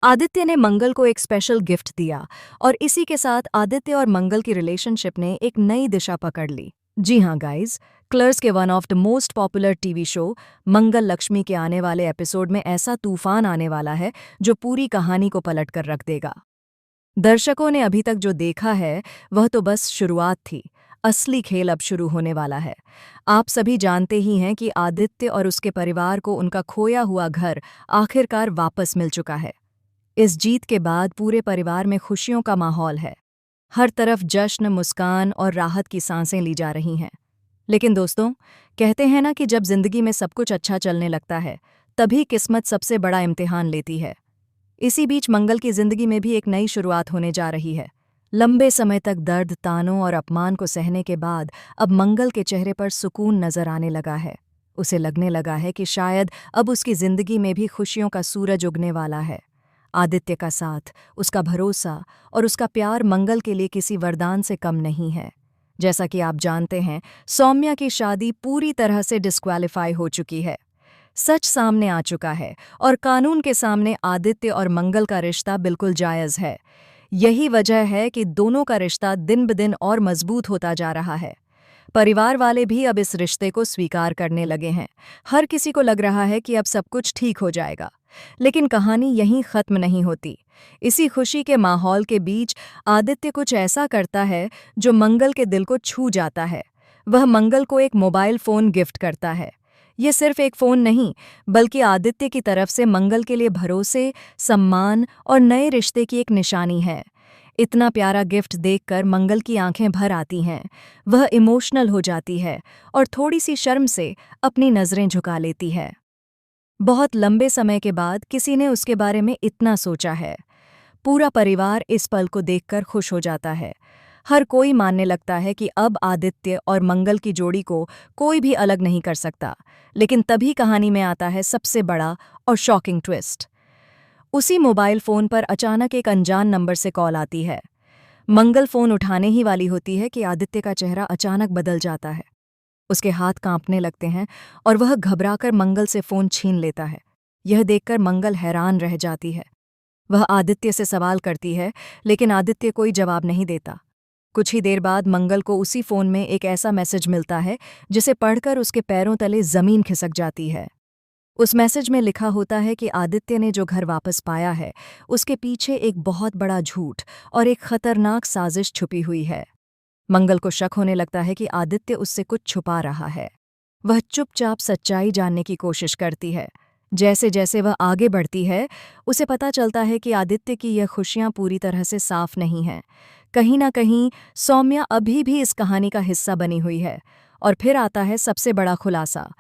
आदित्य ने मंगल को एक स्पेशल गिफ्ट दिया और इसी के साथ आदित्य और मंगल की रिलेशनशिप ने एक नई दिशा पकड़ ली। जी हाँ गाइज, क्लर्स के one of the most popular TV show Mangal Lakshmi के आने वाले एपिसोड में ऐसा तूफान आने वाला है जो पूरी कहानी को पलट कर रख देगा। दर्शकों ने अभी तक जो देखा है वह तो बस शुरुआत थी। असली खेल अब शुरू होने वाला है। आप सभी जानते ही हैं कि आदित्य और उसके परिवार को उनका खोया हुआ घर आखिरकार वापस मिल चुका है। इस जीत के बाद पूरे परिवार में खुशियों का माहौल है। हर तरफ जश्न, मुस्कान और राहत की सांसें ली जा रही हैं। लेकिन दोस्तों, कहते हैं ना कि जब जिंदगी में सब कुछ अच्छा चलने लगता है तभी किस्मत सबसे बड़ा इम्तिहान लेती है। इसी बीच मंगल की जिंदगी में भी एक नई शुरुआत होने जा रही है। लंबे समय तक दर्द, तानों और अपमान को सहने के बाद अब मंगल के चेहरे पर सुकून नजर आने लगा है। उसे लगने लगा है कि शायद अब उसकी जिंदगी में भी खुशियों का सूरज उगने वाला है। आदित्य का साथ, उसका भरोसा और उसका प्यार मंगल के लिए किसी वरदान से कम नहीं है। जैसा कि आप जानते हैं, सौम्या की शादी पूरी तरह से डिस्क्वालीफाई हो चुकी है। सच सामने आ चुका है और कानून के सामने आदित्य और मंगल का रिश्ता बिल्कुल जायज है। यही वजह है कि दोनों का रिश्ता दिन ब दिन और मजबूत होता जा रहा है। परिवार वाले भी अब इस रिश्ते को स्वीकार करने लगे हैं। हर किसी को लग रहा है कि अब सब कुछ ठीक हो जाएगा। लेकिन कहानी यहीं खत्म नहीं होती। इसी खुशी के माहौल के बीच आदित्य कुछ ऐसा करता है जो मंगल के दिल को छू जाता है। वह मंगल को एक मोबाइल फ़ोन गिफ्ट करता है। ये सिर्फ एक फ़ोन नहीं, बल्कि आदित्य की तरफ से मंगल के लिए भरोसे, सम्मान और नए रिश्ते की एक निशानी है। इतना प्यारा गिफ्ट देखकर मंगल की आंखें भर आती हैं। वह इमोशनल हो जाती है और थोड़ी सी शर्म से अपनी नज़रें झुका लेती है। बहुत लंबे समय के बाद किसी ने उसके बारे में इतना सोचा है। पूरा परिवार इस पल को देखकर खुश हो जाता है। हर कोई मानने लगता है कि अब आदित्य और मंगल की जोड़ी को कोई भी अलग नहीं कर सकता। लेकिन तभी कहानी में आता है सबसे बड़ा और शॉकिंग ट्विस्ट। उसी मोबाइल फ़ोन पर अचानक एक अनजान नंबर से कॉल आती है। मंगल फ़ोन उठाने ही वाली होती है कि आदित्य का चेहरा अचानक बदल जाता है। उसके हाथ कांपने लगते हैं और वह घबराकर मंगल से फ़ोन छीन लेता है। यह देखकर मंगल हैरान रह जाती है। वह आदित्य से सवाल करती है, लेकिन आदित्य कोई जवाब नहीं देता। कुछ ही देर बाद मंगल को उसी फ़ोन में एक ऐसा मैसेज मिलता है जिसे पढ़कर उसके पैरों तले ज़मीन खिसक जाती है। उस मैसेज में लिखा होता है कि आदित्य ने जो घर वापस पाया है, उसके पीछे एक बहुत बड़ा झूठ और एक खतरनाक साजिश छुपी हुई है। मंगल को शक होने लगता है कि आदित्य उससे कुछ छुपा रहा है। वह चुपचाप सच्चाई जानने की कोशिश करती है। जैसे जैसे वह आगे बढ़ती है, उसे पता चलता है कि आदित्य की यह खुशियां पूरी तरह से साफ नहीं हैं। कहीं ना कहीं सौम्या अभी भी इस कहानी का हिस्सा बनी हुई है। और फिर आता है सबसे बड़ा खुलासा।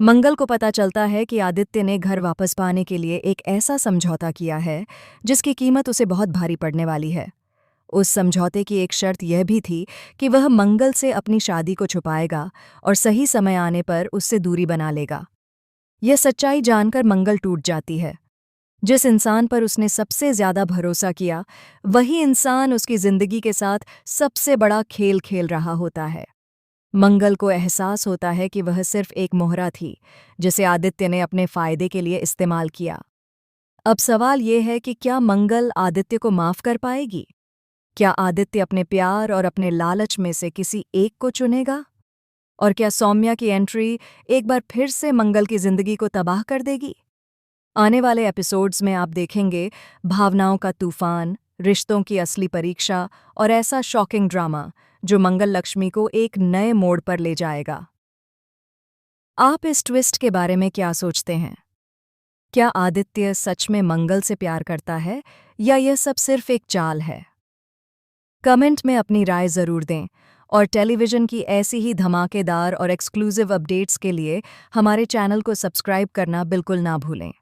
मंगल को पता चलता है कि आदित्य ने घर वापस पाने के लिए एक ऐसा समझौता किया है जिसकी कीमत उसे बहुत भारी पड़ने वाली है। उस समझौते की एक शर्त यह भी थी कि वह मंगल से अपनी शादी को छुपाएगा और सही समय आने पर उससे दूरी बना लेगा। यह सच्चाई जानकर मंगल टूट जाती है। जिस इंसान पर उसने सबसे ज्यादा भरोसा किया, वही इंसान उसकी जिंदगी के साथ सबसे बड़ा खेल खेल रहा होता है। मंगल को एहसास होता है कि वह सिर्फ एक मोहरा थी जिसे आदित्य ने अपने फायदे के लिए इस्तेमाल किया। अब सवाल यह है कि क्या मंगल आदित्य को माफ कर पाएगी? क्या आदित्य अपने प्यार और अपने लालच में से किसी एक को चुनेगा? और क्या सौम्या की एंट्री एक बार फिर से मंगल की जिंदगी को तबाह कर देगी? आने वाले एपिसोड्स में आप देखेंगे भावनाओं का तूफान, रिश्तों की असली परीक्षा और ऐसा शॉकिंग ड्रामा जो मंगल लक्ष्मी को एक नए मोड़ पर ले जाएगा। आप इस ट्विस्ट के बारे में क्या सोचते हैं? क्या आदित्य सच में मंगल से प्यार करता है या यह सब सिर्फ एक चाल है? कमेंट में अपनी राय ज़रूर दें और टेलीविज़न की ऐसी ही धमाकेदार और एक्सक्लूसिव अपडेट्स के लिए हमारे चैनल को सब्सक्राइब करना बिल्कुल ना भूलें।